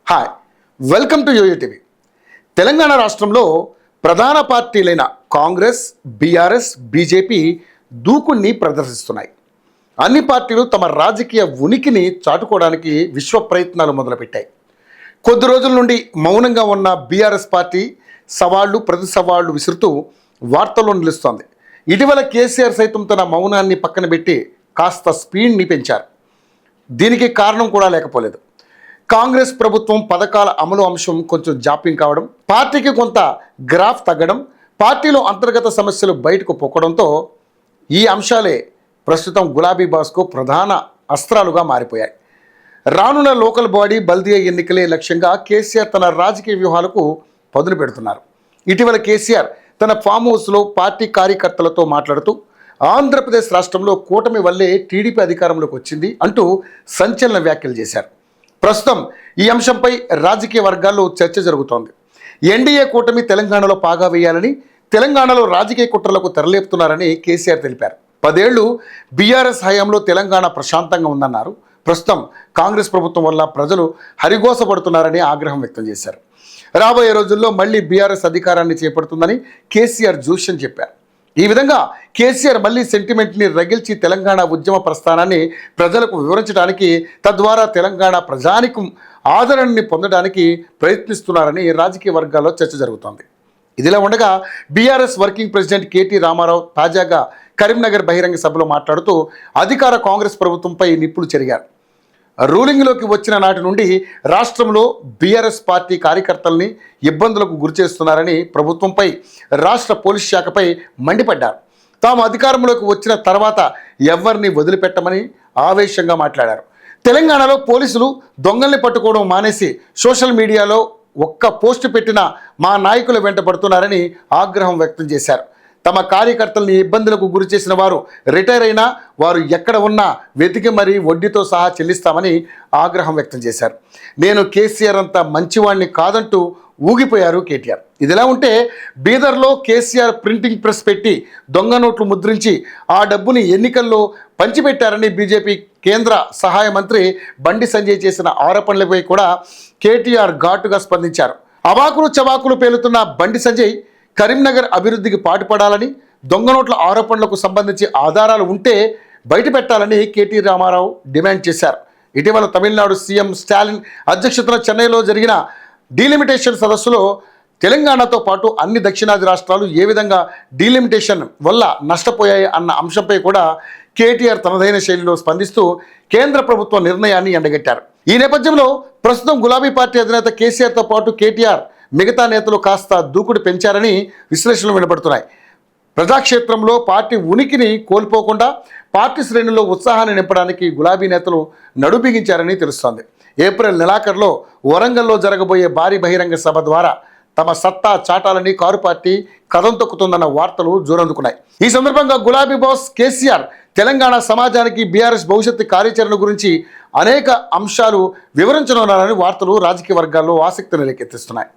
Hi, welcome to YoYo TV. Telangana రాష్ట్రంలో ప్రధాన పార్టీలైన కాంగ్రెస్, బీఆర్ఎస్, బీజేపీ దూకుణ్ణి ప్రదర్శిస్తున్నాయి. అన్ని పార్టీలు తమ రాజకీయ ఉనికిని చాటుకోవడానికి విశ్వ ప్రయత్నాలు మొదలుపెట్టాయి. కొద్ది రోజుల నుండి మౌనంగా ఉన్న బీఆర్ఎస్ పార్టీ సవాళ్లు ప్రతి సవాళ్లు విసురుతూ వార్తల్లో నిలుస్తోంది. ఇటీవల కేసీఆర్ సైతం తన మౌనాన్ని పక్కన పెట్టి కాస్త స్పీడ్ని పెంచారు. దీనికి కారణం కూడా లేకపోలేదు. కాంగ్రెస్ ప్రభుత్వం పథకాల అమలు అంశం కొంచెం జాప్యం కావడం, పార్టీకి కొంత గ్రాఫ్ తగ్గడం, పార్టీలో అంతర్గత సమస్యలు బయటకు పొక్కడంతో ఈ అంశాలే ప్రస్తుతం గులాబీ బాస్కు ప్రధాన అస్త్రాలుగా మారిపోయాయి. రానున్న లోకల్ బాడీ బల్దియా ఎన్నికలే లక్ష్యంగా కేసీఆర్ తన రాజకీయ వ్యూహాలకు పదును పెడుతున్నారు. ఇటీవల కేసీఆర్ తన ఫామ్ హౌస్లో పార్టీ కార్యకర్తలతో మాట్లాడుతూ ఆంధ్రప్రదేశ్ రాష్ట్రంలో కూటమి వల్లే టీడీపీ అధికారంలోకి వచ్చింది అంటూ సంచలన వ్యాఖ్యలు చేశారు. ప్రస్తుతం ఈ అంశంపై రాజకీయ వర్గాల్లో చర్చ జరుగుతోంది. ఎన్డీఏ కూటమి తెలంగాణలో పాగా వేయాలని, తెలంగాణలో రాజకీయ కుట్రలకు తెరలేపుతున్నారని కేసీఆర్ తెలిపారు. 10 ఏళ్లు బీఆర్ఎస్ హయాంలో తెలంగాణ ప్రశాంతంగా ఉందన్నారు. ప్రస్తుతం కాంగ్రెస్ ప్రభుత్వం వల్ల ప్రజలు హరిగోసపడుతున్నారని ఆగ్రహం వ్యక్తం చేశారు. రాబోయే రోజుల్లో మళ్లీ బీఆర్ఎస్ అధికారాన్ని చేపడుతుందని కేసీఆర్ జోష్యం చెప్పారు. ఈ విధంగా కేసీఆర్ మళ్ళీ సెంటిమెంట్ని రగిల్చి తెలంగాణ ఉద్యమ ప్రస్థానాన్ని ప్రజలకు వివరించడానికి, తద్వారా తెలంగాణ ప్రజానికం ఆదరణని పొందడానికి ప్రయత్నిస్తున్నారని రాజకీయ వర్గాల్లో చర్చ జరుగుతోంది. ఇదిలా ఉండగా BRS working president KT Rama Rao తాజాగా కరీంనగర్ బహిరంగ సభలో మాట్లాడుతూ అధికార కాంగ్రెస్ ప్రభుత్వంపై నిప్పులు చెరిగారు. రూలింగ్లోకి వచ్చిన నాటి నుండి రాష్ట్రంలో బీఆర్ఎస్ పార్టీ కార్యకర్తల్ని ఇబ్బందులకు గురిచేస్తున్నారని, ప్రభుత్వంపై రాష్ట్ర పోలీస్ శాఖపై మండిపడ్డారు. తాము అధికారంలోకి వచ్చిన తర్వాత ఎవరిని వదిలిపెట్టమని ఆవేశంగా మాట్లాడారు. తెలంగాణలో పోలీసులు దొంగల్ని పట్టుకోవడం మానేసి సోషల్ మీడియాలో ఒక్క పోస్టు పెట్టినా మా నాయకులు వెంటబడుతున్నారని ఆగ్రహం వ్యక్తం చేశారు. తమ కార్యకర్తల్ని ఇబ్బందులకు గురి చేసిన వారు రిటైర్ అయినా వారు ఎక్కడ ఉన్నా వెతికి మరీ వడ్డీతో సహా చెల్లిస్తామని ఆగ్రహం వ్యక్తం చేశారు. నేను కేసీఆర్ అంత మంచివాణ్ణి కాదంటూ ఊగిపోయారు కేటీఆర్. ఇదిలా ఉంటే బీదర్లో కేసీఆర్ ప్రింటింగ్ ప్రెస్ పెట్టి దొంగ నోట్లు ముద్రించి ఆ డబ్బుని ఎన్నికల్లో పంచిపెట్టారని బీజేపీ కేంద్ర సహాయ మంత్రి బండి సంజయ్ చేసిన ఆరోపణలపై కూడా కేటీఆర్ ఘాటుగా స్పందించారు. అవాకులు చవాకులు పేలుతున్న బండి సంజయ్ కరీంనగర్ అభివృద్ధికి పాటుపడాలని, దొంగ నోట్ల ఆరోపణలకు సంబంధించి ఆధారాలు ఉంటే బయటపెట్టాలని కేటీ రామారావు డిమాండ్ చేశారు. ఇటీవల తమిళనాడు సీఎం స్టాలిన్ అధ్యక్షతన చెన్నైలో జరిగిన డీలిమిటేషన్ సదస్సులో తెలంగాణతో పాటు అన్ని దక్షిణాది రాష్ట్రాలు ఏ విధంగా డీలిమిటేషన్ వల్ల నష్టపోయాయి అన్న అంశంపై కూడా కేటీఆర్ తనదైన శైలిలో స్పందిస్తూ కేంద్ర ప్రభుత్వ నిర్ణయాన్ని ఎండగట్టారు. ఈ నేపథ్యంలో ప్రస్తుతం గులాబీ పార్టీ అధినేత కేసీఆర్తో పాటు కేటీఆర్ మిగతా నేతలు కాస్త దూకుడు పెంచారని విశ్లేషణలు వినబడుతున్నాయి. ప్రజాక్షేత్రంలో పార్టీ ఉనికిని కోల్పోకుండా పార్టీ శ్రేణుల్లో ఉత్సాహాన్ని నింపడానికి గులాబీ నేతలు నడుబిగించారని తెలుస్తోంది. ఏప్రిల్ నెలాఖరులో వరంగల్లో జరగబోయే భారీ బహిరంగ సభ ద్వారా తమ సత్తా చాటాలని కారు పార్టీ కదం తొక్కుతుందన్న వార్తలు జోరందుకున్నాయి. ఈ సందర్భంగా గులాబీ బాస్ కేసీఆర్ తెలంగాణ సమాజానికి బీఆర్ఎస్ భవిష్యత్తు కార్యాచరణ గురించి అనేక అంశాలు వివరించనున్నారని వార్తలు రాజకీయ వర్గాల్లో ఆసక్తిని రేకెత్తిస్తున్నాయి.